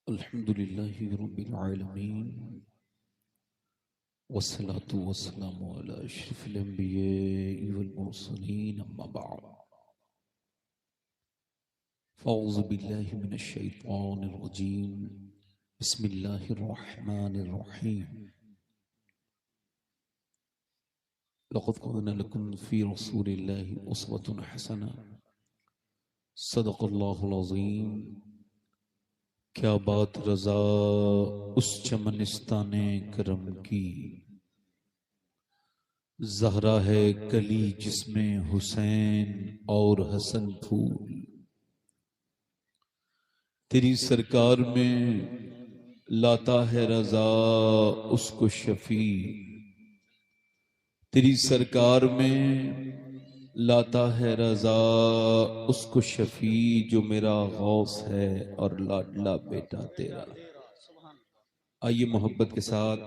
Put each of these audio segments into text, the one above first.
الحمدللہ رب العالمین والصلاة والسلام على اشرف الانبیاء والمرسلین اما بعد فاعوذ باللہ من الشیطان الرجیم بسم اللہ الرحمن الرحیم لقد كان لكم في رسول الله أسوة حسنة صدق اللہ العظیم. کیا بات رضا اس چمنستان کرم کی، زہرا ہے کلی جس میں حسین اور حسن پھول. تیری سرکار میں لاتا ہے رضا اس کو شفیع، تیری سرکار میں لاتا ہے رضا اس کو شفیع جو میرا غوث ہے اور لاڈلا بیٹا تیرا. آئیے محبت کے ساتھ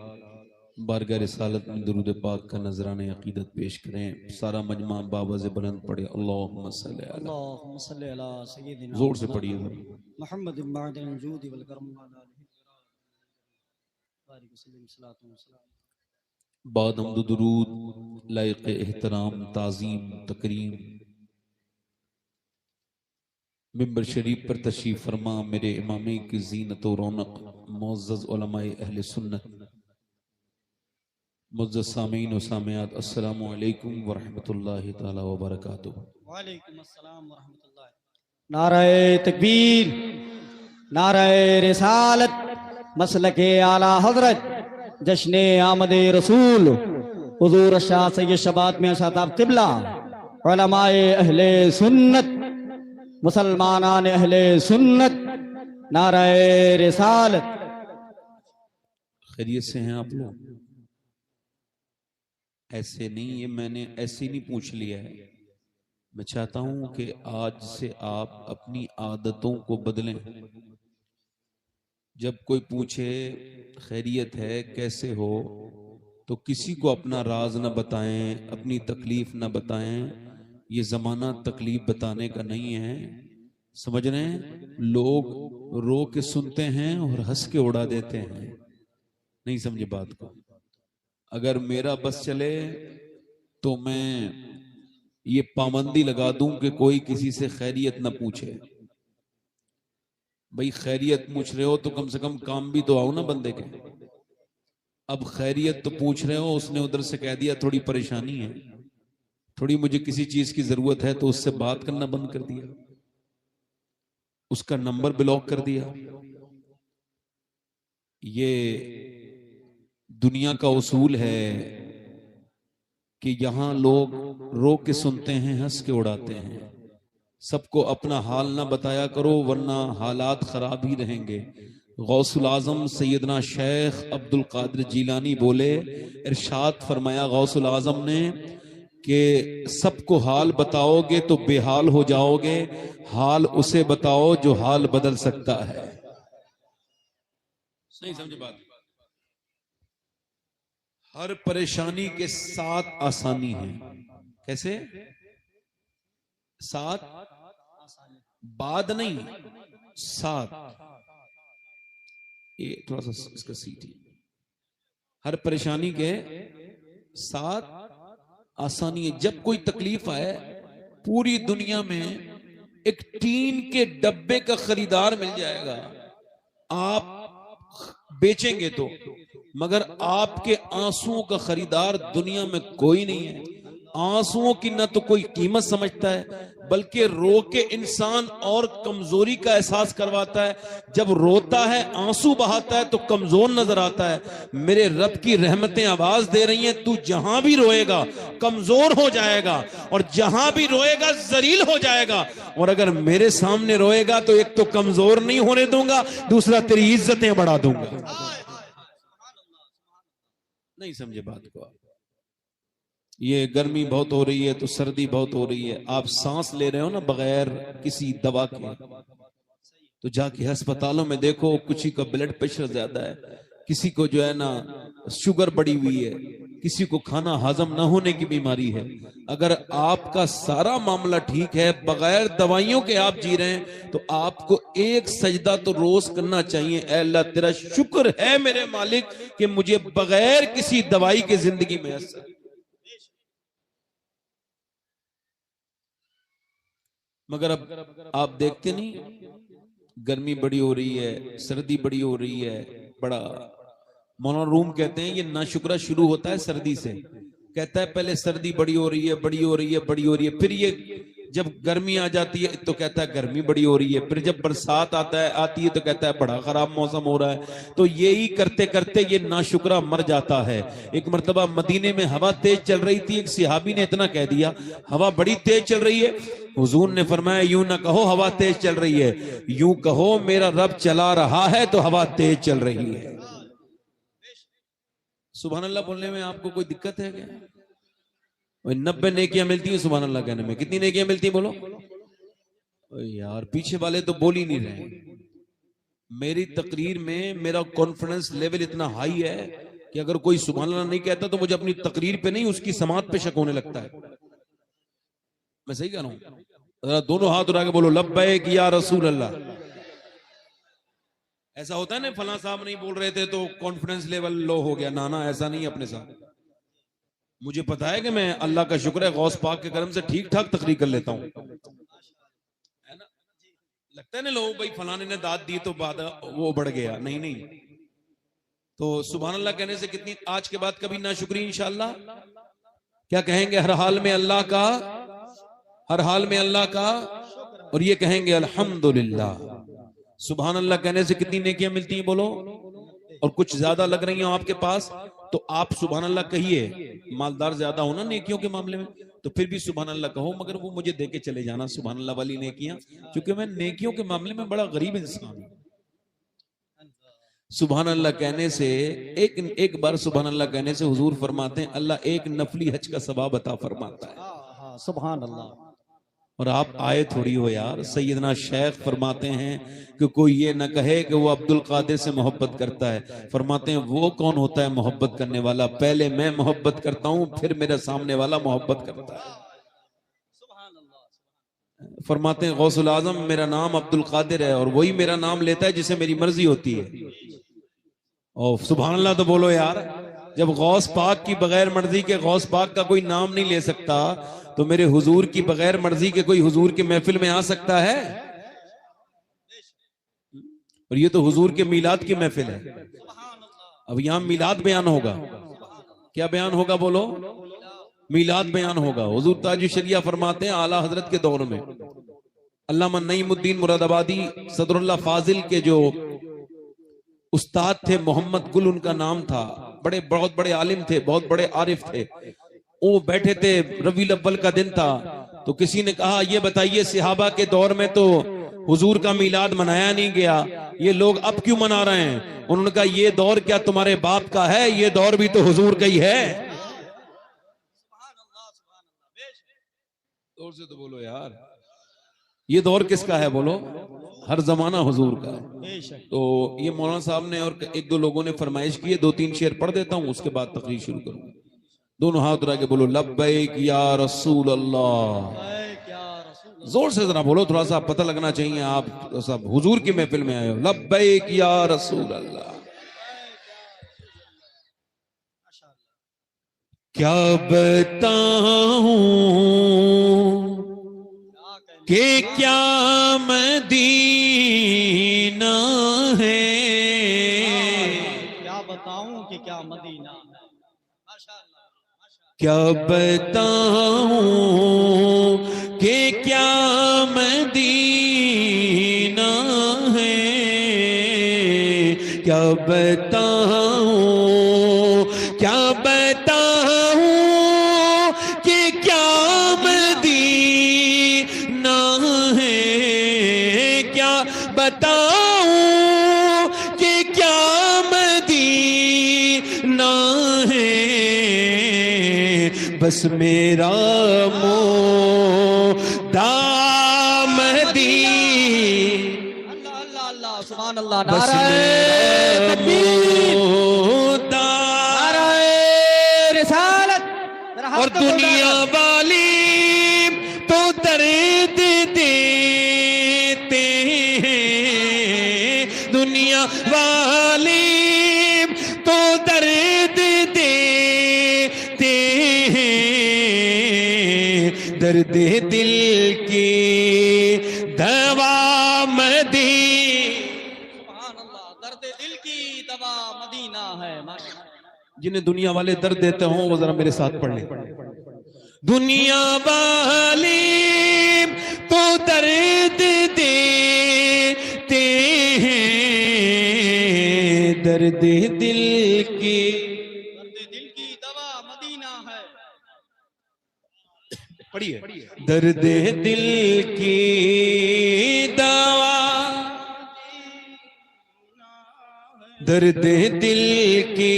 بارگاہ رسالت میں درود پاک کا نذرانہ عقیدت پیش کریں. سارا مجمع باواز بلند پڑھے اللہم صلی علی سیدنا، زور سے پڑھیے محمد معدن الجود والکرم بارک وسلم صلاۃ و سلام. بعد حمد و درود لائق احترام تعظیم تکریم ممبر شریف پر تشریف فرما میرے امامی کی زینت و رونق معزز علماء اہل سنت، معزز سامعین و سامعات، السلام علیکم ورحمۃ اللہ تعالی وبرکاتہ. وعلیکم السلام ورحمۃ اللہ. نعرہ تکبیر، نعرہ رسالت، مسلک اعلی حضرت، جشن آمد رسول حضور شاہ سید شبات میں شاداب قبلہ، علماء اہل سنت، مسلمانان اہل سنت، نعرہ رسالت. خیریت سے ہیں آپ لوگ؟ ایسے نہیں، یہ میں نے ایسے نہیں پوچھ لیا ہے. میں چاہتا ہوں کہ آج سے آپ اپنی عادتوں کو بدلیں. جب کوئی پوچھے خیریت ہے کیسے ہو تو کسی کو اپنا راز نہ بتائیں، اپنی تکلیف نہ بتائیں. یہ زمانہ تکلیف بتانے کا نہیں ہے. سمجھ رہے ہیں؟ لوگ رو کے سنتے ہیں اور ہنس کے اڑا دیتے ہیں. نہیں سمجھے بات کو؟ اگر میرا بس چلے تو میں یہ پابندی لگا دوں کہ کوئی کسی سے خیریت نہ پوچھے. بھئی خیریت پوچھ رہے ہو تو کم سے کم کام بھی تو آؤ نا بندے کے. اب خیریت تو پوچھ رہے ہو، اس نے ادھر سے کہہ دیا تھوڑی پریشانی ہے، تھوڑی مجھے کسی چیز کی ضرورت ہے، تو اس سے بات کرنا بند کر دیا، اس کا نمبر بلاک کر دیا. یہ دنیا کا اصول ہے کہ یہاں لوگ رو کے سنتے ہیں، ہنس کے اڑاتے ہیں. سب کو اپنا حال نہ بتایا کرو ورنہ حالات خراب ہی رہیں گے. غوث العظم سیدنا شیخ عبد القادر جیلانی بولے، ارشاد فرمایا غوث العظم نے کہ سب کو حال بتاؤ گے تو بے حال ہو جاؤ گے، حال اسے بتاؤ جو حال بدل سکتا ہے. نہیں سمجھے بات؟ ہر پریشانی کے ساتھ آسانی ہے. کیسے؟ ساتھ، بعد نہیں، ساتھ. یہ تھوڑا سا اس کا سیٹ. ہر پریشانی کے ساتھ آسانی ہے. جب کوئی تکلیف آئے پوری دنیا میں ایک ٹین کے ڈبے کا خریدار مل جائے گا، آپ بیچیں گے تو، مگر آپ کے آنسوؤں کا خریدار دنیا میں کوئی نہیں ہے. آنسوؤں کی نہ تو کوئی قیمت سمجھتا ہے، بلکہ رو کے انسان اور کمزوری کا احساس کرواتا ہے. جب روتا ہے، آنسو بہاتا ہے تو کمزور نظر آتا ہے. میرے رب کی رحمتیں آواز دے رہی ہیں، تو جہاں بھی روئے گا کمزور ہو جائے گا، اور جہاں بھی روئے گا ذلیل ہو جائے گا. اور اگر میرے سامنے روئے گا تو ایک تو کمزور نہیں ہونے دوں گا، دوسرا تیری عزتیں بڑھا دوں گا. نہیں سمجھے بات کو؟ یہ گرمی بہت ہو رہی ہے تو سردی بہت ہو رہی ہے، آپ سانس لے رہے ہو نا بغیر کسی دوا کے، تو جا کے ہسپتالوں میں دیکھو، کسی کا بلڈ پریشر زیادہ ہے، کسی کو جو ہے نا شوگر بڑی ہوئی ہے، کسی کو کھانا ہضم نہ ہونے کی بیماری ہے، اگر آپ کا سارا معاملہ ٹھیک ہے، بغیر دوائیوں کے آپ جی رہے ہیں، تو آپ کو ایک سجدہ تو روز کرنا چاہیے، اے اللہ تیرا شکر ہے میرے مالک کہ مجھے بغیر کسی دوائی کے زندگی میں میسر۔ مگر اب آپ دیکھتے نہیں، گرمی بڑی ہو رہی ہے، سردی بڑی ہو رہی ہے، بڑا مولانا روم کہتے ہیں یہ ناشکرہ شروع ہوتا ہے سردی سے، کہتا ہے پہلے سردی بڑی ہو رہی ہے، بڑی ہو رہی ہے، بڑی ہو رہی ہے، پھر یہ جب گرمی آ جاتی ہے تو کہتا ہے گرمی بڑی ہو رہی ہے، پھر جب برسات آتی ہے تو کہتا ہے بڑا خراب موسم ہو رہا ہے۔ تو یہی کرتے کرتے یہ ناشکرہ مر جاتا ہے۔ ایک مرتبہ مدینے میں ہوا تیز چل رہی تھی، ایک صحابی نے اتنا کہہ دیا ہوا بڑی تیز چل رہی ہے، حضور نے فرمایا یوں نہ کہو ہوا تیز چل رہی ہے، یوں کہو میرا رب چلا رہا ہے تو ہوا تیز چل رہی ہے۔ سبحان اللہ بولنے میں آپ کو کوئی دقت ہے کیا؟ 90 نیکیاں ملتی ہیں سبحان اللہ کہنے میں، کتنی نیکیاں ملتی ہیں بولو؟ یار پیچھے والے تو بول ہی نہیں رہے۔ میری تقریر میں میرا کانفیڈنس لیول اتنا ہائی ہے کہ اگر کوئی سبحان اللہ نہیں کہتا تو مجھے اپنی تقریر پہ نہیں اس کی سماعت پہ شک ہونے لگتا ہے۔ میں صحیح کہہ رہا ہوں؟ ذرا دونوں ہاتھ اٹھا کے بولو لبیک یا رسول اللہ۔ ایسا ہوتا ہے نا فلاں صاحب نہیں بول رہے تھے تو کانفیڈنس لیول لو ہو گیا، نانا ایسا نہیں اپنے ساتھ۔ مجھے پتا ہے کہ میں اللہ کا شکر ہے غوث پاک کے کرم سے ٹھیک ٹھاک تقریر کر لیتا ہوں، لگتا ہے نا لوگوں بھائی فلاں نے داد دی تو بعد وہ بڑھ گیا، نہیں نہیں۔ تو سبحان اللہ کہنے سے کتنی، آج کے بعد کبھی ناشکری انشاءاللہ کیا کہیں گے؟ ہر حال میں اللہ کا، ہر حال میں اللہ کا، اور یہ کہیں گے الحمدللہ۔ سبحان اللہ کہنے سے کتنی نیکیاں ملتی ہیں بولو؟ اور کچھ زیادہ لگ رہی ہیں آپ کے پاس تو آپ سبحان اللہ کہیے، مالدار زیادہ ہونا نیکیوں کے معاملے میں تو پھر بھی سبحان اللہ کہو، مگر وہ مجھے دے کے چلے جانا سبحان اللہ والی نیکیاں، کیونکہ میں نیکیوں کے معاملے میں بڑا غریب انسان ہوں۔ سبحان اللہ کہنے سے ایک بار سبحان اللہ کہنے سے حضور فرماتے ہیں اللہ ایک نفلی حج کا ثواب عطا فرماتا ہے۔ سبحان اللہ۔ اور آپ آئے تھوڑی ہو یار، سیدنا شیخ فرماتے ہیں کہ کوئی یہ نہ کہے کہ وہ عبد القادر سے محبت کرتا ہے، فرماتے ہیں وہ کون ہوتا ہے محبت کرنے والا؟ پہلے میں محبت کرتا ہوں پھر میرا سامنے والا محبت کرتا ہے۔ فرماتے ہیں غوث العظم میرا نام عبد القادر ہے اور وہی میرا نام لیتا ہے جسے میری مرضی ہوتی ہے۔ اور سبحان اللہ تو بولو یار، جب غوث پاک کی بغیر مرضی کے غوث پاک کا کوئی نام نہیں لے سکتا تو میرے حضور کی بغیر مرضی کے کوئی حضور کی محفل میں آ سکتا ہے؟ اور یہ تو حضور کے میلاد کی محفل ہے، اب یہاں میلاد بیان ہوگا۔ کیا بیان ہوگا بولو؟ میلاد بیان ہوگا۔ حضور تاج الشریعہ فرماتے ہیں اعلیٰ حضرت کے دور میں علامہ نعیم الدین مراد آبادی صدر اللہ فاضل کے جو استاد تھے محمد گل ان کا نام تھا، بہت بڑے عالم تھے، بہت بڑے عارف تھے، وہ بیٹھے تھے، ربیع الاول کا دن تھا، تو کسی نے کہا یہ بتائیے صحابہ کے دور میں تو حضور کا میلاد منایا نہیں گیا، یہ لوگ اب کیوں منا رہے ہیں؟ انہوں نے کہا یہ دور کیا تمہارے باپ کا ہے؟ یہ دور بھی تو حضور کا ہی ہے۔ دور سے تو بولو یار، یہ دور کس کا ہے بولو؟ ہر زمانہ حضور کا ہے۔ تو یہ مولانا صاحب نے اور ایک دو لوگوں نے فرمائش کی ہے، 2-3 شعر پڑھ دیتا ہوں اس کے بعد تقریر شروع کروں۔ دونوں ہاتھ اٹھا کے بولو لبیک یا رسول اللہ، زور سے ذرا بولو، تھوڑا سا پتہ لگنا چاہیے آپ سب حضور کی محفل میں آئے ہو۔ لبیک یا رسول اللہ۔ کیا بتاؤں کہ کیا مدینہ ہے، کیا بتاؤں کہ کیا مدینہ ہے، کیا بتاؤں کہ کیا مدینہ ہے، کیا بتاؤں کیا بتاؤں کہ کیا مدینہ ہے، کیا بتاؤں کہ کیا مدینہ ہے، بس میرا اللہ اللہ اللہ سبحان اللہ، بس نعرہ تکبیر، نعرہ رسالت، اور دنیا والی تو درد دیتے ہیں، دنیا والی تو درد دیتے ہیں، درد دل کی دوا مدینہ، سبحان اللہ، درد دل کی دوا مدینہ ہے۔ جنہیں دنیا والے درد دیتے ہوں وہ ذرا میرے ساتھ پڑھ لیں۔ دنیا والی تو درد دیتے ہیں، درد دل کی، درد دل کی دوا مدینہ ہے۔ پڑھیے، درد دل کی دوا، درد دل کی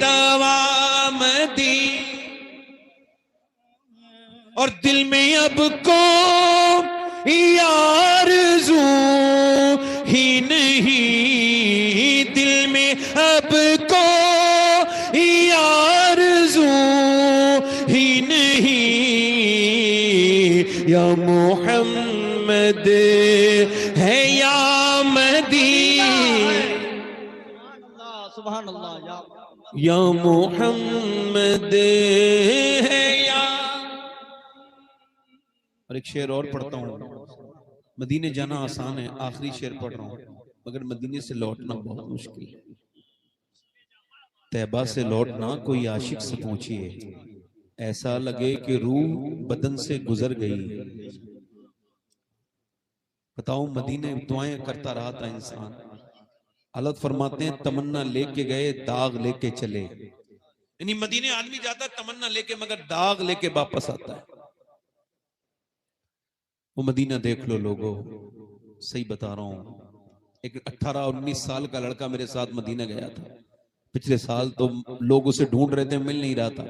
دوا مدینہ، اور دل میں اب کو آرزو ہی نہیں، دل میں اب کو آرزو ہی نہیں، یا محمد ہے یا مدینہ، سبحان اللہ، یا محمد ہے یا۔ اور ایک شعر اور پڑھتا ہوں، مدینے جانا آسان ہے، آخری شعر پڑھ رہا ہوں، مگر مدینے سے لوٹنا بہت مشکل ہے۔ طیبہ سے لوٹنا کوئی عاشق سے پوچھئے، ایسا لگے کہ روح بدن سے گزر گئی۔ بتاؤ، مدینے دعائیں کرتا رہا تھا انسان، حضرت فرماتے ہیں تمنا لے کے گئے داغ لے کے چلے، یعنی مدینے آدمی جاتا تمنا لے کے مگر داغ لے کے واپس آتا ہے۔ وہ مدینہ دیکھ لو لوگو، صحیح بتا رہا ہوں، ایک 18-19 سال کا لڑکا میرے ساتھ مدینہ گیا تھا، پچھلے سال تو لوگ اسے ڈھونڈ رہے تھے، مل نہیں رہا تھا،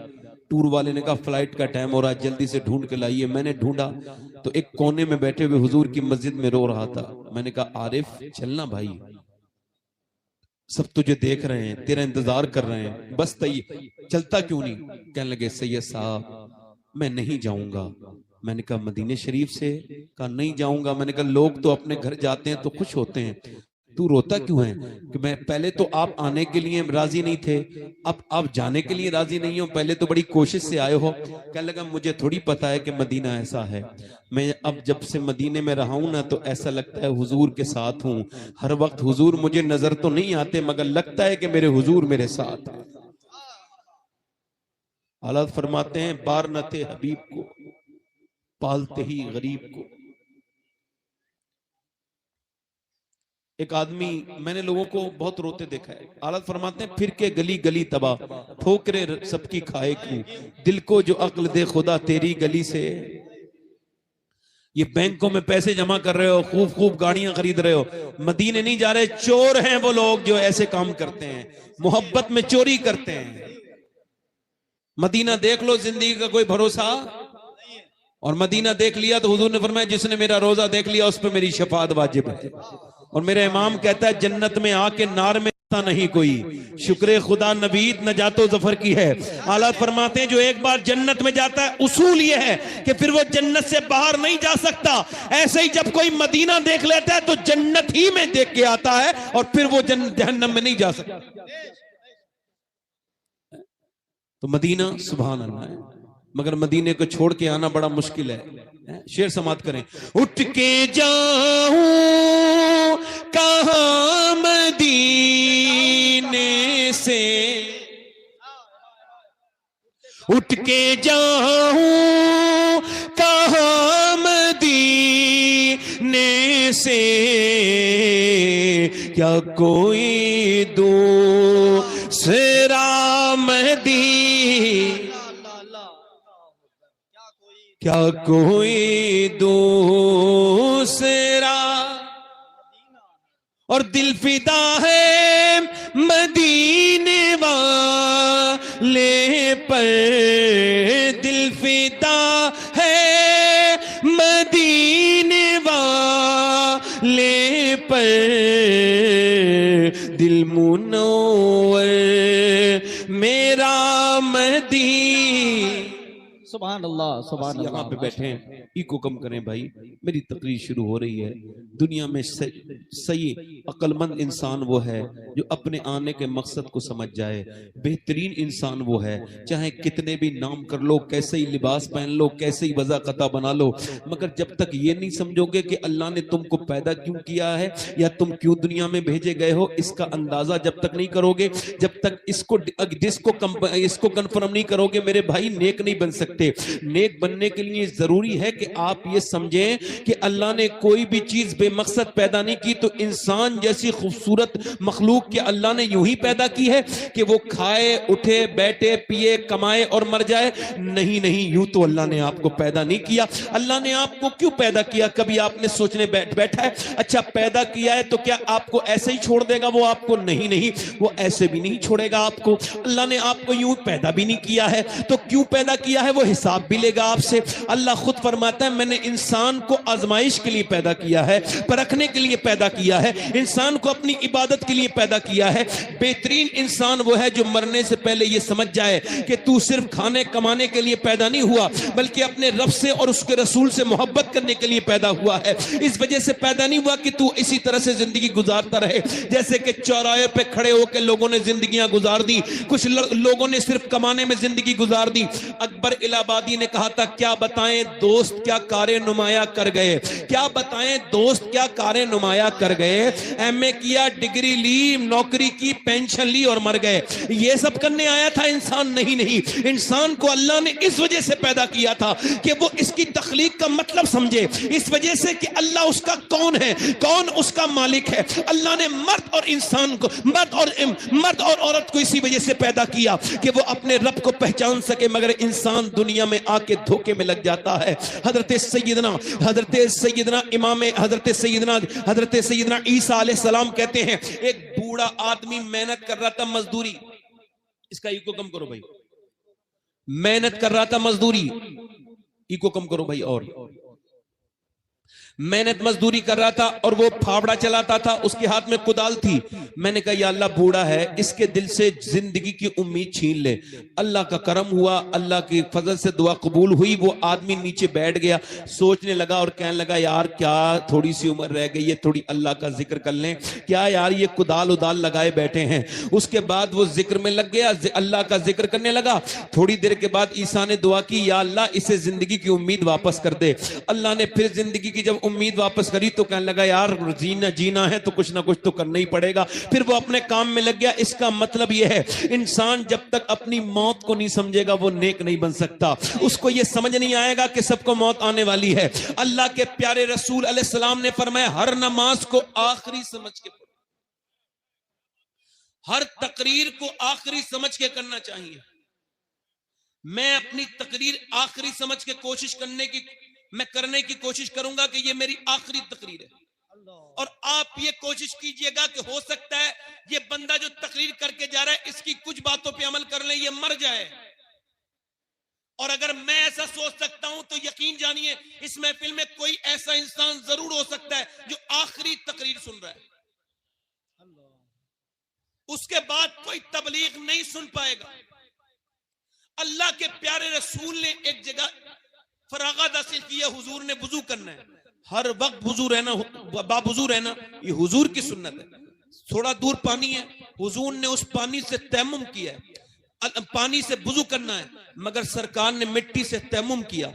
ٹور والے نے کہا فلائٹ کا ٹائم ہو رہا ہے، جلدی سے ڈھونڈ کے لائیے۔ میں نے ڈھونڈا تو ایک کونے میں بیٹھے ہوئے حضور کی مسجد میں رو رہا تھا۔ میں نے کہا عارف چلنا بھائی، سب تجھے دیکھ رہے ہیں، تیرا انتظار کر رہے ہیں، بس چلتا کیوں نہیں؟ کہنے لگے سید صاحب میں نہیں جاؤں گا۔ میں نے کہا مدینے شریف سے؟ کہا نہیں جاؤں گا۔ میں نے کہا لوگ تو اپنے گھر جاتے ہیں تو خوش ہوتے ہیں، تو روتا کیوں ہے؟ کہ میں پہلے تو آپ آنے کے لیے راضی نہیں تھے، اب آپ جانے کے لیے راضی نہیں ہو، پہلے تو بڑی کوشش سے آئے ہو۔ کہنے لگا مجھے تھوڑی پتا ہے کہ مدینہ ایسا ہے، میں اب جب سے مدینے میں رہا ہوں نا تو ایسا لگتا ہے حضور کے ساتھ ہوں، ہر وقت حضور مجھے نظر تو نہیں آتے مگر لگتا ہے کہ میرے حضور میرے ساتھ ہیں۔ حالات فرماتے ہیں بار نہ تھے حبیب کو، پالتے ہی غریب کو۔ ایک آدمی، میں نے لوگوں کو بہت روتے دیکھا ہے، حالات فرماتے ہیں پھر کے گلی گلی تباہ، ٹھوکرے سب کی کھائے کیوں، دل کو جو عقل دے خدا تیری گلی سے۔ یہ بینکوں میں پیسے جمع کر رہے ہو، خوب خوب گاڑیاں خرید رہے ہو، مدینے نہیں جا رہے، چور ہیں وہ لوگ جو ایسے کام کرتے ہیں، محبت میں چوری کرتے ہیں۔ مدینہ دیکھ لو، زندگی کا کوئی بھروسہ، اور مدینہ دیکھ لیا تو حضور نے فرمایا جس نے میرا روزہ دیکھ لیا اس پہ میری شفاعت واجب ہے۔ اور میرا امام کہتا ہے جنت میں آ کے نار میں نہیں کوئی، شکر خدا نبید نجات و ظفر کی ہے۔ آلات فرماتے ہیں جو ایک بار جنت میں جاتا ہے اصول یہ ہے کہ پھر وہ جنت سے باہر نہیں جا سکتا۔ ایسے ہی جب کوئی مدینہ دیکھ لیتا ہے تو جنت ہی میں دیکھ کے آتا ہے اور پھر وہ جہنم میں نہیں جا سکتا۔ تو مدینہ سبحان اللہ ہے، مگر مدینے کو چھوڑ کے آنا بڑا مشکل ہے۔ شعر سماعت کریں۔ اٹھ کے جاؤں کہاں مدینے سے، اٹھ کے جاؤں کہاں مدینے سے، کیا کوئی دوسرا مدینہ، کیا کوئی دوسرا، اور دل فدا ہے مدینے والے پر، دل فدا ہے مدینے والے پر، دل منور میرا مدینہ، سبحان اللہ سبحان اللہ. یہاں پہ بیٹھے ہیں، ایکو کم کریں بھائی، میری تقریر شروع ہو رہی ہے. دنیا میں صحیح عقل مند انسان وہ ہے جو اپنے آنے کے مقصد کو سمجھ جائے. بہترین انسان وہ ہے، چاہے کتنے بھی نام کر لو، کیسے ہی لباس پہن لو، کیسے ہی وضاقتہ بنا لو، مگر جب تک یہ نہیں سمجھو گے کہ اللہ نے تم کو پیدا کیوں کیا ہے یا تم کیوں دنیا میں بھیجے گئے ہو، اس کا اندازہ جب تک نہیں کرو گے، جب تک اس کو کنفرم نہیں کرو گے، میرے بھائی نیک نہیں بن سکتے. نیک بننے کے لیے ضروری ہے کہ آپ یہ سمجھیں کہ اللہ نے کوئی بھی چیز بے مقصد پیدا نہیں کی. تو انسان جیسی خوبصورت مخلوق کہ اللہ نے یوں ہی پیدا کی ہے کہ وہ کھائے اٹھے بیٹھے پیے کمائے اور مر جائے؟ نہیں، یوں تو اللہ نے آپ کو پیدا نہیں کیا. اللہ نے آپ کو کیوں پیدا کیا؟ کبھی آپ نے سوچنے بیٹھا ہے اچھا پیدا کیا ہے تو کیا آپ کو ایسے ہی چھوڑ دے گا وہ آپ کو؟ نہیں، وہ ایسے بھی نہیں چھوڑے گا آپ کو. اللہ نے آپ کو یوں پیدا بھی نہیں کیا ہے، تو کیوں پیدا کیا ہے وہ حساب بھی لے گا آپ سے. اللہ خود فرماتا ہے میں نے انسان کو آزمائش کے لیے پیدا کیا ہے، پرکھنے کے لیے پیدا کیا ہے، انسان کو اپنی عبادت کے لیے پیدا کیا ہے. بہترین انسان وہ ہے جو مرنے سے پہلے یہ سمجھ جائے کہ تو صرف کھانے کمانے کے لیے پیدا نہیں ہوا، بلکہ اپنے رب سے اور اس کے رسول سے محبت کرنے کے لیے پیدا ہوا ہے. اس وجہ سے پیدا نہیں ہوا کہ تو اسی طرح سے زندگی گزارتا رہے جیسے کہ چوراہے پہ کھڑے ہو کے لوگوں نے زندگیاں گزار دی. کچھ لوگوں نے صرف کمانے میں زندگی گزار دی. اکبر الہ آبادی نے کہا تھا کیا بتائیں دوست کیا کارے نمایاں کر گئے، کیا بتائیں دوست کیا کارے نمایاں کر گئے. ایم اے کیا، ڈگری لی، نوکری کی، پینشن لی اور مر گئے. یہ سب کرنے آیا تھا انسان؟ نہیں. انسان کو اللہ نے اس وجہ سے پیدا کیا تھا کہ وہ اس کی تخلیق کا مطلب سمجھے، اس وجہ سے کہ اللہ اس کا کون ہے، کون اس کا مالک ہے. اللہ نے مرد اور انسان کو، مرد اور عورت کو اسی وجہ سے پیدا کیا کہ وہ اپنے رب کو پہچان سکے. مگر انسان دنیا میں آ کے دھوکے میں لگ جاتا ہے. حضرت سیدنا عیسیٰ علیہ السلام کہتے ہیں ایک بوڑھا آدمی محنت کر رہا تھا مزدوری، اس کا ایکو کم کرو بھائی، محنت کر رہا تھا مزدوری، ایکو کم کرو بھائی، اور محنت مزدوری کر رہا تھا اور وہ پھاوڑا چلاتا تھا، اس کے ہاتھ میں کدال تھی. میں نے کہا یا اللہ بوڑھا ہے، اس کے دل سے زندگی کی امید چھین لے. اللہ کا کرم ہوا، اللہ کی فضل سے دعا قبول ہوئی. وہ آدمی نیچے بیٹھ گیا، سوچنے لگا اور کہنے لگا یار کیا تھوڑی سی عمر رہ گئی ہے، تھوڑی اللہ کا ذکر کر لیں. کیا یار یہ کدال ادال لگائے بیٹھے ہیں. اس کے بعد وہ ذکر میں لگ گیا، اللہ کا ذکر کرنے لگا. تھوڑی دیر کے بعد عیسیٰ نے دعا کی یا اللہ اسے زندگی کی امید واپس کر دے. اللہ نے پھر زندگی کی جب امید واپس کری تو کہنے لگا یار جینا ہے تو کچھ نہ کچھ تو کرنا ہی پڑے گا. پھر وہ اپنے کام میں لگ گیا. اس کا مطلب یہ ہے انسان جب تک اپنی موت کو نہیں سمجھے گا وہ نیک نہیں بن سکتا. اس کو یہ سمجھ نہیں آئے گا کہ سب کو موت آنے والی ہے. اللہ کے پیارے رسول علیہ السلام نے فرمایا ہر نماز کو آخری سمجھ کے پڑھو، ہر تقریر کو آخری سمجھ کے کرنا چاہیے. میں اپنی تقریر آخری سمجھ کے کرنے کی کوشش کروں گا کہ یہ میری آخری تقریر ہے. اور آپ یہ کوشش کیجئے گا کہ ہو سکتا ہے یہ بندہ جو تقریر کر کے جا رہا ہے اس کی کچھ باتوں پہ عمل کر لیں، یہ مر جائے. اور اگر میں ایسا سوچ سکتا ہوں تو یقین جانیے اس محفل میں کوئی ایسا انسان ضرور ہو سکتا ہے جو آخری تقریر سن رہا ہے، اس کے بعد کوئی تبلیغ نہیں سن پائے گا. اللہ کے پیارے رسول نے ایک جگہ فراغت حاصل کیا، حضور نے وضو کرنا ہے، ہر وقت وضو رہنا، باوضو رہنا یہ حضور کی سنت ہے. تھوڑا دور پانی ہے، حضور نے اس پانی سے تیمم کیا ہے، پانی سے وضو کرنا ہے، مگر سرکار نے مٹی سے تیمم کیا.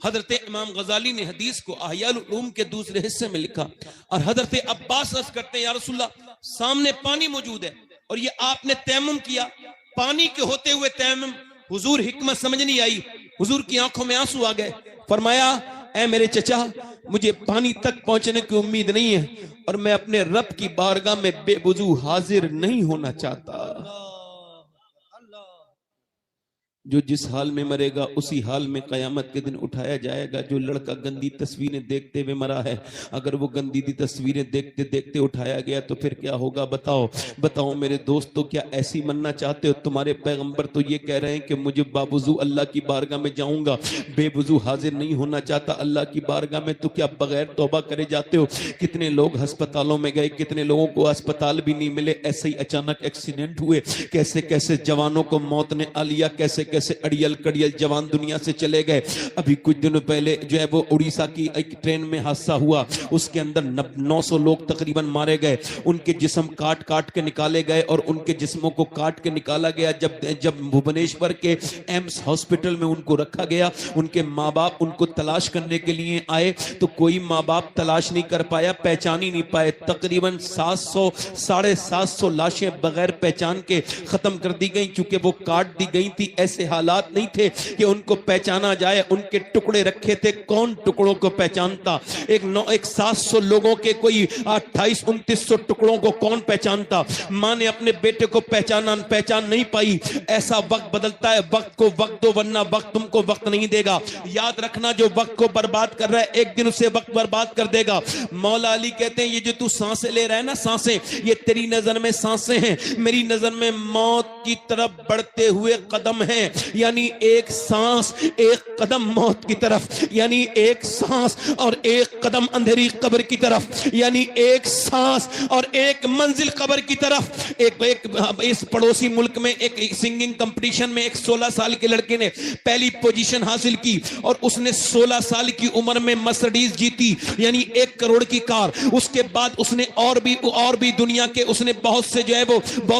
حضرت امام غزالی نے حدیث کو احیاء العلوم کے دوسرے حصے میں لکھا اور حضرت عباس عرض کرتے ہیں یا رسول اللہ سامنے پانی موجود ہے اور یہ آپ نے تیمم کیا، پانی کے ہوتے ہوئے تیمم. حضور حکمت سمجھ نہیں آئی، حضور کی آنکھوں میں آنسو آ گئے. فرمایا اے میرے چچا مجھے پانی تک پہنچنے کی امید نہیں ہے اور میں اپنے رب کی بارگاہ میں بے وضو حاضر نہیں ہونا چاہتا. جو جس حال میں مرے گا اسی حال میں قیامت کے دن اٹھایا جائے گا. جو لڑکا گندی تصویریں دیکھتے ہوئے مرا ہے اگر وہ گندی تصویریں دیکھتے دیکھتے اٹھایا گیا تو پھر کیا ہوگا؟ بتاؤ میرے دوستو، کیا ایسی مننا چاہتے ہو؟ تمہارے پیغمبر تو یہ کہہ رہے ہیں کہ مجھے باوضو اللہ کی بارگاہ میں جاؤں گا، بے وضو حاضر نہیں ہونا چاہتا اللہ کی بارگاہ میں. تو کیا بغیر توبہ کرے جاتے ہو؟ کتنے لوگ ہسپتالوں میں گئے، کتنے لوگوں کو اسپتال بھی نہیں ملے، ایسے ہی اچانک ایکسیڈنٹ ہوئے، کیسے کیسے جوانوں کو موت نے آ لیا، کیسے کیسے اڑیل کڑیل جوان دنیا سے چلے گئے. ابھی کچھ دنوں پہلے جو ہے وہ اڑیسہ کی ایک ٹرین میں حادثہ ہوا, اس کے اندر 900 لوگ تقریباً مارے گئے, ان کے جسم کاٹ کاٹ کے نکالے گئے اور ان کے جسموں کو کاٹ کے نکالا گیا. جب بھوبنیشور کے ایمس ہاسپٹل میں ان کو رکھا گیا, ان کے ماں باپ ان کو تلاش کرنے کے لیے آئے تو کوئی ماں باپ تلاش نہیں کر پایا, پہچان ہی نہیں پائے. تقریباً 700 لاشیں بغیر پہچان کے ختم کر دی گئیں, چونکہ وہ کاٹ دی گئی تھی. ایسے حالات نہیں تھے کہ ان کو پہچانا جائے, ان کے ٹکڑے رکھے تھے, کون ٹکڑوں کو پہچانتا؟ ایک 700 لوگوں کے کوئی 2800-2900 ٹکڑوں کو کون پہچانتا؟ ماں نے اپنے بیٹے کو پہچان نہیں پائی. ایسا وقت بدلتا ہے, وقت کو وقت دو ورنہ وقت تم کو وقت نہیں دے گا. یاد رکھنا, جو وقت کو برباد کر رہا ہے ایک دن اسے وقت برباد کر دے گا. مولا علی کہتے ہیں یہ جو تو سانسیں لے رہا ہے نا, سانسیں, یہ تیری نظر میں سانسیں ہیں, میری نظر میں موت کی طرف بڑھتے ہوئے قدم ہیں. یعنی ایک سانس ایک قدم موت کی طرف, یعنی ایک سانس اور ایک قدم اندھیری قبر کی طرف, یعنی ایک سانس اور ایک منزل قبر کی طرف. اس پڑوسی ملک میں ایک سنگنگ کمپٹیشن میں ایک 16 سال کے لڑکے نے پہلی پوزیشن حاصل کی اور اس نے 16 سال کی عمر میں مرسڈیز جیتی, یعنی 1 کروڑ کی کار. اس کے بعد اس نے اور بھی دنیا کے اس نے بہت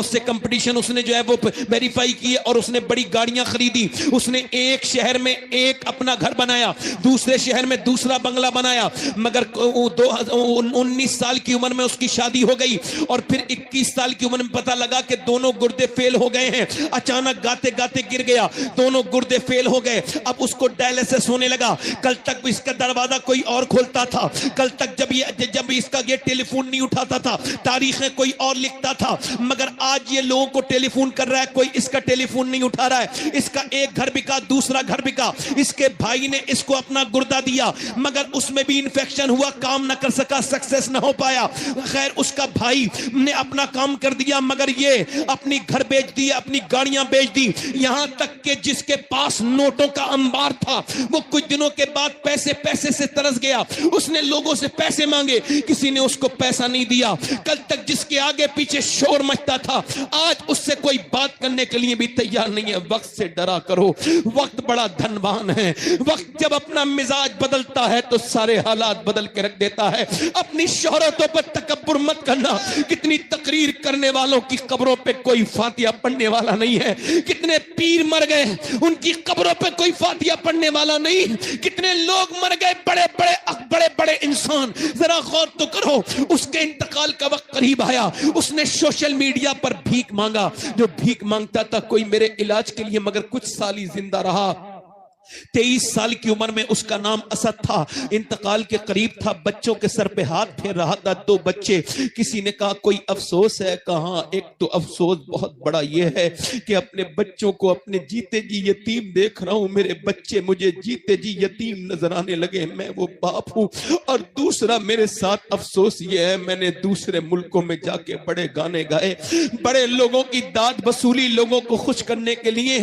سے کمپٹیشن اس نے جو ہے وہ ویریفائی کیے اور اس نے بڑی گاڑیاں خریدی. اس نے ایک شہر میں ایک اپنا گھر بنایا, دوسرے شہر میں دوسرا بنگلہ بنایا, مگر 19 سال کی عمر میں اس کی شادی ہو گئی اور پھر 21 سال کی عمر میں پتہ لگا کہ دونوں گردے فیل ہو گئے ہیں. اچانک گاتے گاتے گر گیا, دونوں گردے فیل ہو گئے. اب اس کو ڈائلسس ہونے لگا. کل تک اس کا دروازہ کوئی اور کھولتا تھا, کل تک جب اس کا یہ ٹیلی فون نہیں اٹھاتا تھا, تاریخیں کوئی اور لکھتا تھا, مگر آج یہ لوگوں کو ٹیلی فون کر رہا ہے, کوئی اس کا ٹیلی فون نہیں اٹھا رہا ہے. اس کا ایک گھر بکا, دوسرا گھر بکا, اس کے بھائی نے اس کو اپنا گردہ دیا مگر اس میں بھی انفیکشن ہوا, کام نہ کر سکا, سکسیس نہ ہو پایا. خیر اس کا بھائی نے اپنا کام کر دیا مگر یہ اپنی گھر بیچ دی, اپنی گاڑیاں بیچ دی, یہاں تک کہ جس کے پاس نوٹوں کا انبار تھا وہ کچھ دنوں کے بعد پیسے سے ترس گیا. اس نے لوگوں سے پیسے مانگے, کسی نے اس کو پیسہ نہیں دیا. کل تک جس کے آگے پیچھے شور مچتا تھا آج اس سے کوئی بات کرنے کے لیے بھی تیار نہیں ہے. وقت سے ڈرا کرو, وقت بڑا دھنوان ہے. وقت جب اپنا مزاج بدلتا ہے تو سارے حالات بدل کے رکھ دیتا ہے. اپنی شہرتوں پر تکبر مت کرنا. کتنی تقریر کرنے والوں کی قبروں پہ کوئی فاتحہ پڑھنے والا نہیں ہے. کتنے پیر مر گئے, ان کی قبروں پہ کوئی فاتحہ پڑھنے والا نہیں. کتنے لوگ مر گئے, بڑے انسان. ذرا غور تو کرو, اس کے انتقال کا وقت قریب آیا, اس نے سوشل میڈیا پر بھیک مانگا. جو بھیک مانگتا تھا کوئی میرے علاج کے لیے, مگر کچھ سال ہی زندہ رہا. 23 سال کی عمر میں اس کا نام اسد تھا. انتقال کے قریب تھا, بچوں کے سر پہ ہاتھ پھیر رہا تھا, 2 بچے. کسی نے کہا کوئی افسوس ہے؟ کہاں, ایک تو افسوس بہت بڑا یہ ہے کہ اپنے بچوں کو اپنے جیتے جی یتیم دیکھ رہا ہوں. میرے بچے مجھے جیتے جی یتیم نظر آنے لگے, میں وہ باپ ہوں. اور دوسرا میرے ساتھ افسوس یہ ہے, میں نے دوسرے ملکوں میں جا کے بڑے گانے گائے, بڑے لوگوں کی داد وصولی, لوگوں کو خوش کرنے کے لیے,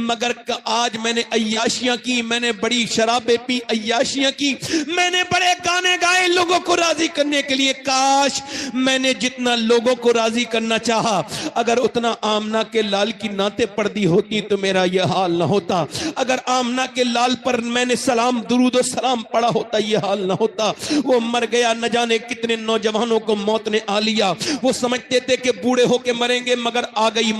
مگر آج میں نے عیاشیاں کی, میں نے بڑی شرابیں پی, عیاشیاں کی, میں نے بڑے گانے گائے لوگوں کو راضی کرنے کے لیے. کاش میں نے جتنا لوگوں کو راضی کرنا چاہا, اگر اتنا آمنہ کے لال کی نعتیں پڑھ دی ہوتی تو میرا یہ حال نہ ہوتا. اگر آمنہ کے لال پر میں نے درود و سلام پڑھا ہوتا یہ حال نہ ہوتا. وہ مر گیا, نہ جانے کتنے نوجوانوں کو موت نے آ لیا. وہ سمجھتے تھے کہ بوڑھے ہو کے مریں گے, مگر آ گئی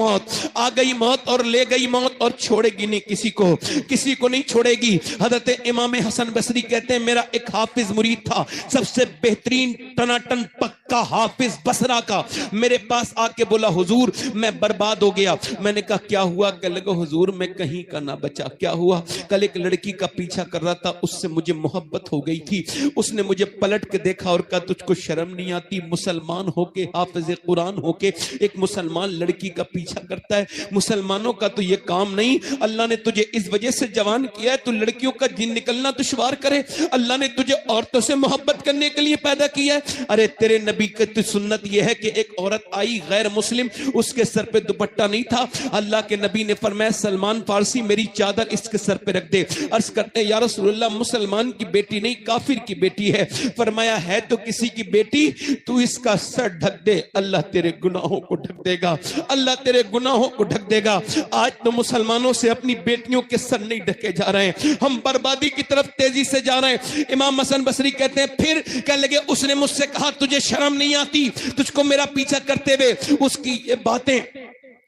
موت اور لے گئی موت, اور چھوڑے گی نہیں کسی کو نہیں چھوڑے گی. حضرت امام حسن بصری کہتے ہیں میرا ایک حافظ مرید تھا, سب سے بہترین ٹناٹن پکا حافظ بصرہ کا. میرے پاس آ کے بولا حضور میں برباد ہو گیا. میں نے کہا کیا ہوا؟ کہ لگا حضور میں کہیں کا نہ بچا. کیا ہوا؟ کل ایک لڑکی کا پیچھا کر رہا تھا, اس سے مجھے محبت ہو گئی تھی. اس نے مجھے پلٹ کے دیکھا اور کہا تجھ کو شرم نہیں آتی, مسلمان ہو کے, حافظ قرآن ہو کے ایک مسلمان لڑکی کا پیچھا کرتا ہے؟ مسلمانوں کا تو یہ کام نہیں. اللہ نے تجھے اس وجہ سے جوان کیا ہے تو لڑکیوں کا جن نکلنا دشوار کرے. اللہ نے تجھے عورتوں سے محبت کرنے کے لیے پیدا کیا ہے. ارے تیرے نبی کی سنت یہ ہے کہ ایک عورت آئی غیر مسلم, اس کے سر پہ دوپٹہ نہیں تھا. اللہ کے نبی نے فرمایا سلمان فارسی میری چادر اس کے سر پہ رکھ دے. عرض کرتے ہیں یا رسول اللہ مسلمان کی بیٹی نہیں کافر کی بیٹی ہے. فرمایا ہے تو کسی کی بیٹی, تو اس کا سر ڈھک دے, اللہ تیرے گناہوں کو ڈھک دے گا, اللہ تیرے گناہوں کو ڈھک دے گا. آج تو مسلمانوں سے اپنی بیٹیوں کے سر نہیں ڈھکے جا رہے ہیں, ہم بربادی کی طرف تیزی سے جا رہے ہیں. امام حسن بصری کہتے ہیں پھر کہنے لگے اس نے مجھ سے کہا تجھے شرم نہیں آتی تجھ کو میرا پیچھا کرتے ہوئے؟ اس کی یہ باتیں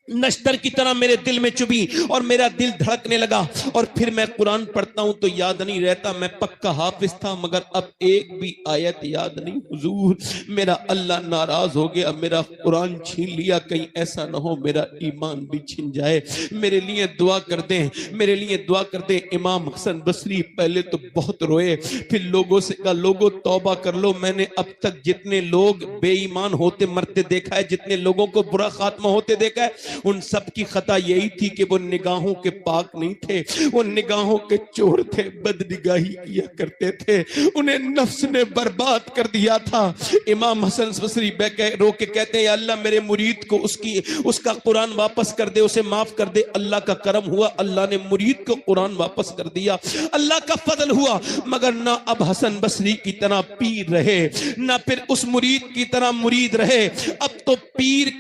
نشتر کی طرح میرے دل میں چبھی اور میرا دل دھڑکنے لگا. اور پھر میں قرآن پڑھتا ہوں تو یاد نہیں رہتا. میں پکا حافظ تھا مگر اب ایک بھی آیت یاد نہیں. حضور میرا اللہ ناراض ہو گیا, میرا قرآن چھین لیا, کہیں ایسا نہ ہو میرا ایمان بھی چھن جائے. میرے لیے دعا کر دیں, میرے لیے دعا کر دیں. امام حسن بصری پہلے تو بہت روئے, پھر لوگوں سے کہا لوگوں توبہ کر لو. میں نے اب تک جتنے لوگ بے ایمان ہوتے مرتے دیکھا ہے, جتنے لوگوں کو برا خاتمہ ہوتے دیکھا ہے, ان سب کی خطا یہی تھی کہ وہ نگاہوں کے پاک نہیں تھے, وہ نگاہوں کے چور تھے, بد نگاہی کیا کرتے تھے, انہیں نفس نے برباد کر دیا تھا. امام حسن بصری رو کے کہتے ہیں یا اللہ میرے مرید کو اس کا قرآن واپس کر دے, اسے معاف کر دے. اللہ کا کرم ہوا, اللہ نے مرید کو قرآن واپس کر دیا, اللہ کا فضل ہوا. مگر نہ اب حسن بصری کی طرح پیر رہے, نہ پھر اس مرید کی طرح مرید رہے. اب تو پیر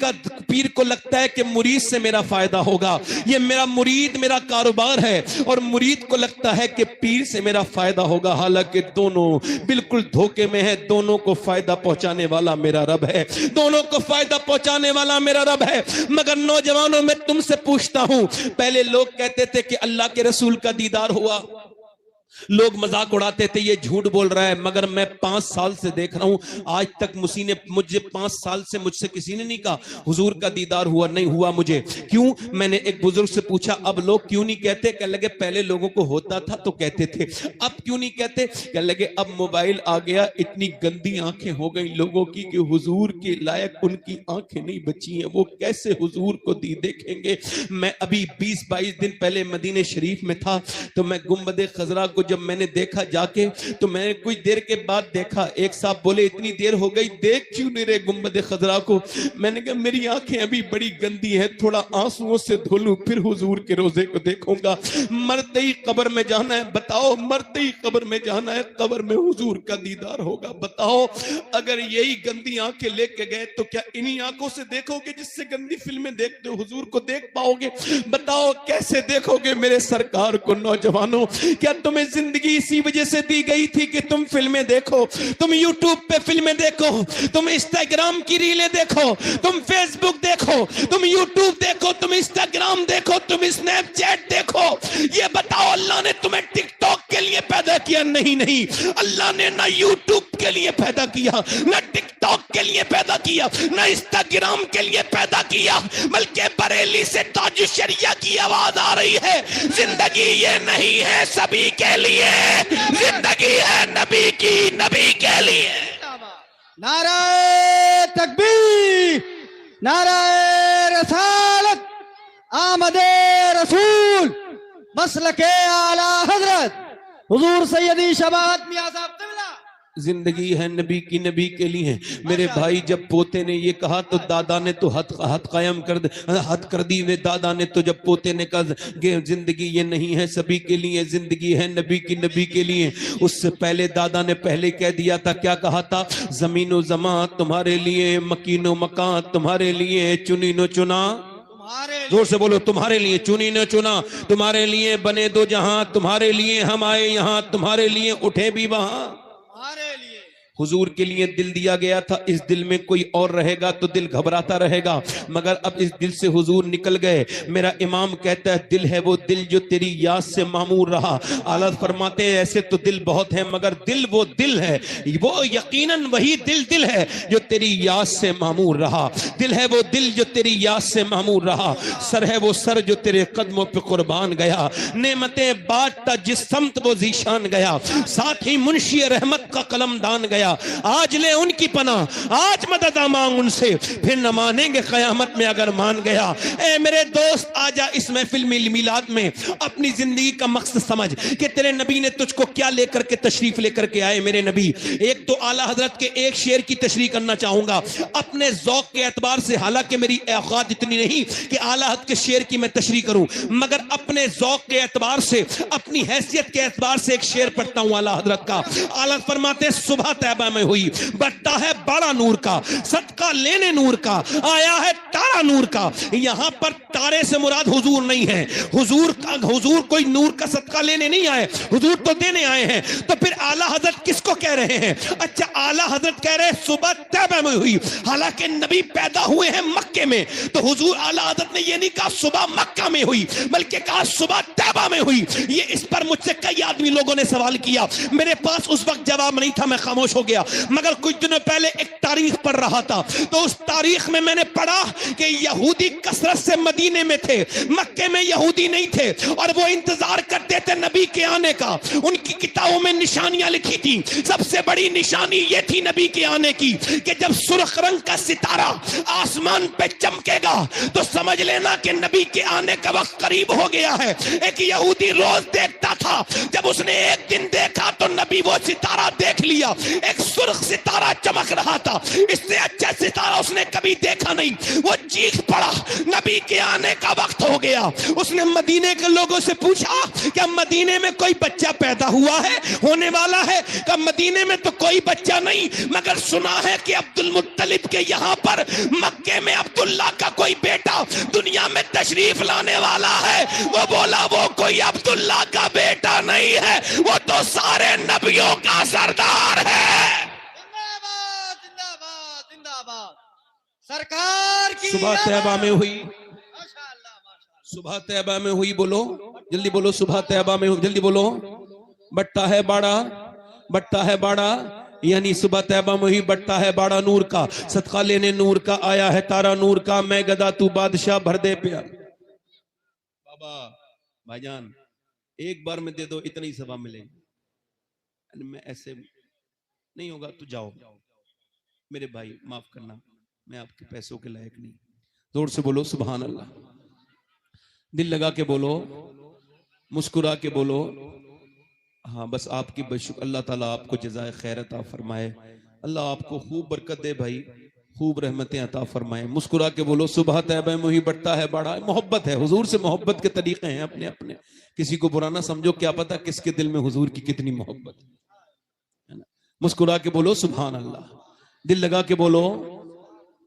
کو لگتا ہے کہ مرید سے میرا فائدہ ہوگا, یہ میرا مرید میرا کاروبار ہے, اور مرید کو لگتا ہے کہ پیر سے میرا فائدہ ہوگا. حالانکہ دونوں بالکل دھوکے میں ہے. دونوں کو فائدہ پہنچانے والا میرا رب ہے, دونوں کو فائدہ پہنچانے والا میرا رب ہے. مگر نوجوانوں میں تم سے پوچھتا ہوں, پہلے لوگ کہتے تھے کہ اللہ کے رسول کا دیدار ہوا, لوگ مذاق اڑاتے تھے یہ جھوٹ بول رہا ہے. مگر میں 5 سال سے دیکھ رہا ہوں, آج تک مجھے 5 سال سے مجھ سے کسی نے نہیں کہا حضور کا دیدار ہوا, نہیں ہوا مجھے. کیوں؟ میں نے ایک بزرگ سے پوچھا اب لوگ کیوں نہیں کہتے؟ کہنے لگے پہلے لوگوں کو ہوتا تھا تو کہتے تھے, اب کیوں نہیں کہتے؟ کہنے لگے اب موبائل آ گیا, اتنی گندی آنکھیں ہو گئی لوگوں کی کہ حضور کے لائق ان کی آنکھیں نہیں بچی ہیں, وہ کیسے حضور کو دیکھیں گے. میں ابھی 20-22 دن پہلے مدینہ شریف میں تھا, تو میں گنبد خضرا کو جب میں نے دیکھا جا کے, تو میں نے کچھ دیر کے بعد دیکھا, ایک صاحب بولے اتنی دیر ہو گئی دیکھ کیوں نہیں رہے گنبد خضرا کو؟ میں نے کہا میری آنکھیں ابھی بڑی گندی ہیں, تھوڑا آنسوؤں سے دھو لوں پھر حضور کے روزے کو دیکھوں گا. مرتے ہی قبر میں جانا ہے, بتاؤ مرتے ہی قبر میں جانا ہے, قبر میں حضور کا دیدار ہوگا. بتاؤ اگر یہی گندی آنکھیں لے کے گئے تو کیا انہی آنکھوں سے دیکھو گے جس سے گندی فلمیں دیکھتے ہو حضور کو دیکھ پاؤ گے؟ بتاؤ کیسے دیکھو گے میرے سرکار کو؟ نوجوانوں کیا تمہیں زندگی اسی وجہ سے دی گئی تھی کہ تم فلمیں دیکھو, تم یوٹیوب پہ فلمیں دیکھو, تم انسٹاگرام کی ریلیں دیکھو, تم فیس بک دیکھو, تم یوٹیوب دیکھو, تم انسٹاگرام دیکھو, تم اسنیپ چیٹ دیکھو؟ یہ بتاؤ اللہ نے تمہیں ٹک ٹاک کے لیے پیدا کیا؟ نہیں, اللہ نے نہ یوٹیوب کے لیے پیدا کیا, نہ ٹک ٹاک کے لیے پیدا کیا, نہ انسٹاگرام کے لیے پیدا کیا, بلکہ بریلی سے تاج شریعہ کی آواز آ رہی ہے, زندگی یہ نہیں ہے سبھی کے لیے, زندگی ہے نبی کی, نبی کے لیے. نعرہ تکبیر, نعرہ رسالت, آمد رسول, مسلک اعلی حضرت حضور سیدی شباہت میاں صاحب قبلہ. زندگی ہے نبی کی, نبی کے لیے. میرے بھائی جب پوتے نے یہ کہا تو دادا نے تو حد قائم کر دی. دادا نے تو جب پوتے نے کہا کہ زندگی یہ نہیں ہے سبھی کے لیے, زندگی ہے نبی کی, نبی کے لیے, اس سے پہلے دادا نے پہلے کہہ دیا تھا. کیا کہا تھا؟ زمین و زمان تمہارے لیے, مکین و مکان تمہارے لیے, چنین و چنا, زور سے بولو, تمہارے لیے چنین و چنا, تمہارے لیے بنے دو جہاں, تمہارے لیے ہم آئے یہاں, تمہارے لیے اٹھے بھی وہاں. حضور کے لیے دل دیا گیا تھا, اس دل میں کوئی اور رہے گا تو دل گھبراتا رہے گا, مگر اب اس دل سے حضور نکل گئے. میرا امام کہتا ہے دل ہے وہ دل جو تیری یاد سے معمور رہا. اعلیٰ فرماتے ہیں ایسے تو دل بہت ہیں مگر دل وہ دل ہے, وہ یقیناً وہی دل ہے جو تیری یاد سے معمور رہا. دل ہے وہ دل جو تیری یاد سے معمور رہا, سر ہے وہ سر جو تیرے قدموں پہ قربان گیا, نعمتیں بانٹتا جس سمت وہ ذیشان گیا, ساتھ ہی منشی رحمت کا قلم دان گیا. گیا، آج لے ان کی پناہ، آج مدد مانگ ان سے، پھر نہ مانیں گے قیامت میں اگر مان گیا۔ اے میرے دوست آجا اس محفل میں میلاد میں اپنی زندگی کا مقصد سمجھ کہ تیرے نبی نے تجھ کو کیا لے کر کے تشریف لے کر کے آئے۔ میرے نبی ایک تو اعلیٰ حضرت کے ایک شعر کی تشریح کرنا چاہوں گا اپنے ذوق کے اعتبار سے، حالانکہ میری اوقات اتنی نہیں کہ اعلیٰ حضرت کے شعر کی میں تشریح کروں، مگر اپنے ذوق کے اعتبار سے، اپنی حیثیت کے اعتبار سے ایک شعر پڑھتا ہوں اعلیٰ حضرت کا۔ اعلیٰ فرماتے صبح طیبہ میں ہوئی، بڑھتا ہے بڑا نور کا، صدقہ لینے نور کا، آیا ہے تارا نور کا۔ یہاں پر تارے سے مراد حضور نہیں ہے، حضور کوئی نور کا صدقہ لینے نہیں آئے، حضور تو دینے آئے ہیں۔ تو پھر اعلیٰ حضرت کس کو کہہ رہے ہیں؟ اچھا اعلیٰ حضرت کہہ رہے ہیں صبح طیبہ میں ہوئی، حالانکہ نبی پیدا ہوئے ہیں مکے میں، تو حضور اعلیٰ حضرت نے یہ نہیں کہا صبح مکہ میں ہوئی، بلکہ کہا صبح طیبہ میں ہوئی۔ یہ اس پر مجھ سے کئی آدمی لوگوں نے سوال کیا، میرے پاس اس وقت جواب نہیں تھا، میں خاموش ہو گیا، مگر کچھ دنوں پہلے ایک تاریخ پڑھ رہا تھا، تو اس تاریخ میں نے پڑھا کہ یہودی کثرت سے مدینے میں تھے، مکے میں یہودی نہیں تھے، اور وہ انتظار کرتے تھے نبی کے آنے کا۔ ان کی کتابوں میں نشانیاں لکھی تھی، سب سے بڑی نشانی یہ تھی نبی کے آنے کی کہ جب سرخ رنگ کا ستارہ آسمان پہ چمکے گا تو سمجھ لینا کہ نبی کے آنے کا وقت قریب ہو گیا ہے۔ ایک یہودی روز دیکھتا تھا، جب اس نے ایک دن دیکھا تو نبی وہ ستارہ دیکھ لیا، ایک سرخ ستارہ چمک رہا تھا، اس سے اچھا ستارہ اس نے کبھی دیکھا نہیں۔ وہ چیخ پڑا نبی کے آنے کا وقت ہو گیا۔ اس نے مدینے کے لوگوں سے پوچھا کہ مدینے میں کوئی بچہ پیدا ہوا ہے، ہونے والا ہے؟ کہ مدینے میں تو کوئی بچہ نہیں، مگر سنا ہے کہ عبد المطلب کے یہاں پر مکے میں عبداللہ کا کوئی بیٹا دنیا میں تشریف لانے والا ہے۔ وہ بولا وہ کوئی عبداللہ کا بیٹا نہیں ہے، وہ تو سارے نبیوں کا سردار ہے۔ زندہ باد زندہ باد سرکار کی صبح طیبہ میں ہوئی، ماشاءاللہ ماشاءاللہ صبح طیبہ میں ہوئی، بولو جلدی بولو، صبح طیبہ میں ہوئی، جلدی بولو۔ بٹتا ہے باڑا، بٹتا ہے باڑا، یعنی صبح طیبہ میں ہوئی، بٹتا ہے باڑا نور کا، صدقہ لینے نور کا، آیا ہے تارا نور کا، میں گدا تو بادشاہ بھر دے پیا۔ بابا بھائی جان ایک بار میں دے دو اتنی ثواب ملے گی، میں ایسے نہیں ہوگا تو جاؤ میرے بھائی، معاف کرنا، میں آپ کے پیسوں کے لائق نہیں۔ زور سے بولو سبحان اللہ، دل لگا کے بولو، مسکرا کے بولو۔ ہاں بس آپ کی بشک اللہ تعالیٰ آپ کو جزائے خیر عطا فرمائے، اللہ آپ کو خوب برکت دے بھائی، خوب رحمتیں عطا فرمائے۔ مسکرا کے بولو صبح طیبہ میں ہی بڑھتا ہے بڑا۔ محبت ہے، حضور سے محبت کے طریقے ہیں اپنے اپنے، کسی کو برا نہ سمجھو، کیا پتا کس کے دل میں حضور کی کتنی محبت ہے۔ مسکرا کے بولو سبحان اللہ، دل لگا کے بولو۔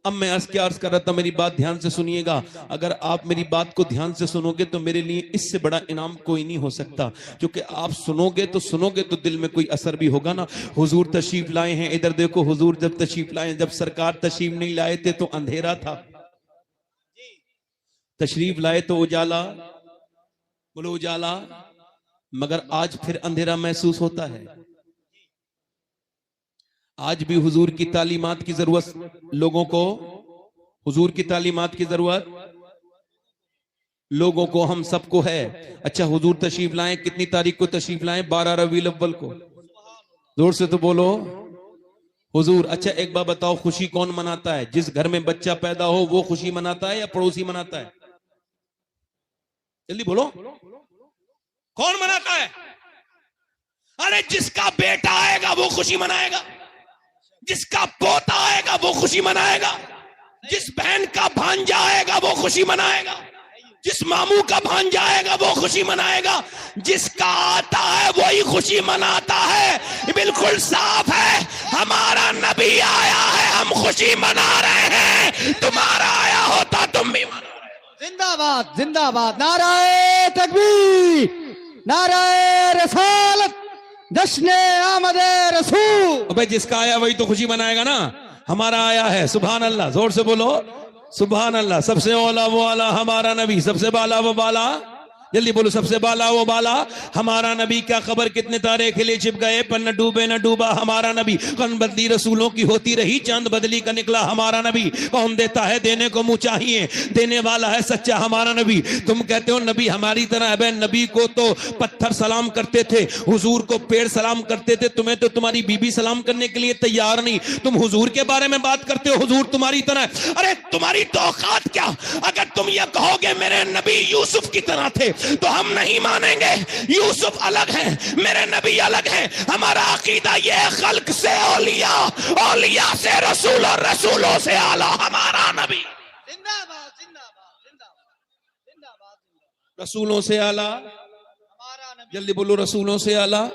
اب میں کیا عرض کر رہا تھا، میری بات دھیان سے سنیے گا، اگر آپ میری بات کو دھیان سے سنو گے تو میرے لیے اس سے بڑا انعام کوئی نہیں ہو سکتا، کیونکہ آپ سنو گے تو دل میں کوئی اثر بھی ہوگا نا۔ حضور تشریف لائے ہیں، ادھر دیکھو، حضور جب تشریف لائے، جب سرکار تشریف نہیں لائے تھے تو اندھیرا تھا، تشریف لائے تو اجالا، بولو اجالا، مگر آج پھر اندھیرا محسوس ہوتا ہے۔ آج بھی حضور کی تعلیمات کی ضرورت لوگوں کو، حضور کی تعلیمات کی ضرورت لوگوں کو، ہم سب کو ہے۔ اچھا حضور تشریف لائیں، کتنی تاریخ کو تشریف لائیں؟ 12 ربیع الاول کو، زور سے تو بولو حضور۔ اچھا ایک بات بتاؤ، خوشی کون مناتا ہے؟ جس گھر میں بچہ پیدا ہو وہ خوشی مناتا ہے یا پڑوسی مناتا ہے؟ جلدی بولو، کون مناتا ہے؟ ارے جس کا بیٹا آئے گا وہ خوشی منائے گا، جس کا پوتا آئے گا وہ خوشی منائے گا، جس بہن کا بھانجا آئے گا وہ خوشی منائے گا، جس ماموں کا بھانجا آئے گا وہ خوشی منائے گا، جس کا آتا ہے وہی خوشی مناتا ہے۔ بالکل صاف ہے، ہمارا نبی آیا ہے، ہم خوشی منا رہے ہیں، تمہارا آیا ہوتا تم بھی منا رہے۔ زندہ باد زندہ باد، نعرہ تکبیر، نعرہ رسالت، جشن آمد رسول۔ ابے جس کا آیا وہی تو خوشی منائے گا نا، ہمارا آیا ہے، سبحان اللہ، زور سے بولو سبحان اللہ۔ سب سے اولا وہ اعلیٰ ہمارا نبی، سب سے بالا وہ بالا جلدی بولو سب سے بالا وہ بالا ہمارا نبی. کیا خبر کتنے تارے کھلے چھپ گئے پر نہ ڈوبے نہ ڈوبا ہمارا نبی. کون بدلی رسولوں کی ہوتی رہی چاند بدلی کا نکلا ہمارا نبی. کون دیتا ہے دینے کو منہ چاہیے دینے والا ہے سچا ہمارا نبی. تم کہتے ہو نبی ہماری طرح ہے. نبی کو تو پتھر سلام کرتے تھے, حضور کو پیڑ سلام کرتے تھے, تمہیں تو تمہاری بیوی سلام کرنے کے لیے تیار نہیں. تم حضور کے بارے میں بات کرتے ہو حضور تمہاری طرح ہے. ارے تمہاری تو اوقات کیا. اگر تم یہ کہو گے میرے نبی یوسف کی طرح تھے تو ہم نہیں مانیں گے. یوسف الگ ہیں میرے نبی الگ ہیں. ہمارا عقیدہ یہ ہے خلق سے اولیاء, اولیاء سے رسول اور رسولوں سے اعلیٰ ہمارا نبی. زندہ باد زندہ باد زندہ باد زندہ باد. رسولوں سے اعلیٰ. ہمارا نبی جلدی بولو رسولوں سے اعلیٰ.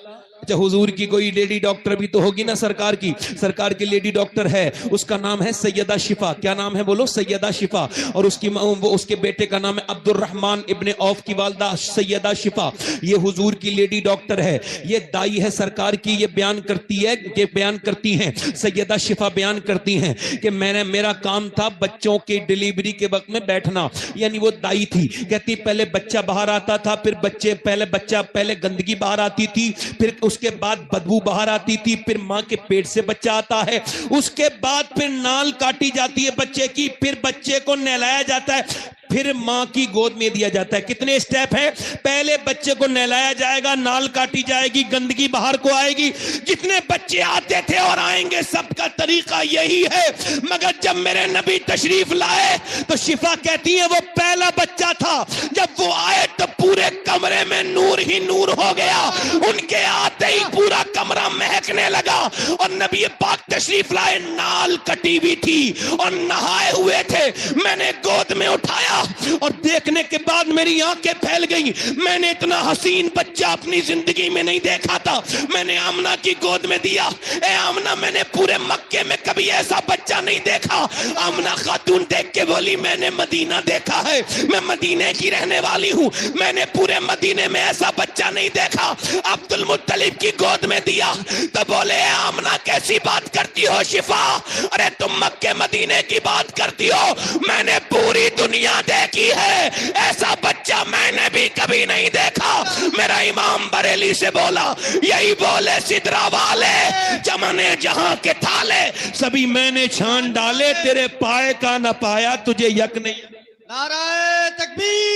اچھا حضور کی کوئی لیڈی ڈاکٹر بھی تو ہوگی نا سرکار کی. سرکار کی لیڈی ڈاکٹر ہے, اس کا نام ہے سیدہ شفا. کیا نام ہے بولو سیدہ شفا. اور اس کے بیٹے کا نام ہے عبد الرحمن ابن عوف کی والدہ سیدہ شفا. یہ حضور کی لیڈی ڈاکٹر ہے. یہ دائی ہے سرکار کی. یہ بیان کرتی ہیں سیدہ شفا بیان کرتی ہیں کہ میرا کام تھا بچوں کی ڈیلیوری کے وقت میں بیٹھنا. یعنی وہ دائی تھی. کہتی پہلے بچہ باہر آتا تھا, پہلے گندگی باہر آتی تھی, پھر اس کے بعد بدبو باہر آتی تھی, پھر ماں کے پیٹ سے بچہ آتا ہے, اس کے بعد پھر نال کاٹی جاتی ہے بچے کی, پھر بچے کو نہلایا جاتا ہے, پھر ماں کی گود میں دیا جاتا ہے. کتنے سٹیپ ہیں. پہلے بچے کو نہلایا جائے گا, نال کاٹی جائے گی, گندگی باہر کو آئے گی. جتنے بچے آتے تھے اور آئیں گے سب کا طریقہ یہی ہے. مگر جب میرے نبی تشریف لائے تو شفا کہتی ہے وہ پہلا بچہ تھا, جب وہ آئے تو پورے کمرے میں نور ہی نور ہو گیا. ان کے آتے ہی پورا کمرہ مہکنے لگا. اور نبی پاک تشریف لائے, نال کٹی ہوئی تھی اور نہائے ہوئے تھے. میں نے گود میں اٹھایا اور دیکھنے کے بعد میری آنکھیں پھیل گئیں. میں نے اتنا حسین بچہ اپنی زندگی میں نہیں دیکھا تھا. میں نے آمنہ کی گود میں دیا. اے آمنہ میں نے پورے مکے میں کبھی ایسا بچہ نہیں دیکھا. آمنہ خاتون دیکھ کے بولی میں نے مدینہ دیکھا ہے, میں مدینے کی رہنے والی ہوں, میں نے پورے مدینے میں ایسا بچہ نہیں دیکھا. عبد المطلب کی گود میں دیا تو بولے اے آمنہ کیسی بات کرتی ہو شفا. ارے تم مکے مدینے کی بات کرتی ہو, میں نے پوری دنیا دیکھی ہے, ایسا بچہ میں نے بھی کبھی نہیں دیکھا. میرا امام بریلی سے بولا یہی بولے سدرا والے چمنے جہاں کے تھالے سبھی میں نے چھان ڈالے, تیرے پائے کا نہ پایا تجھے یک نہیں. نعرہ تکبیر.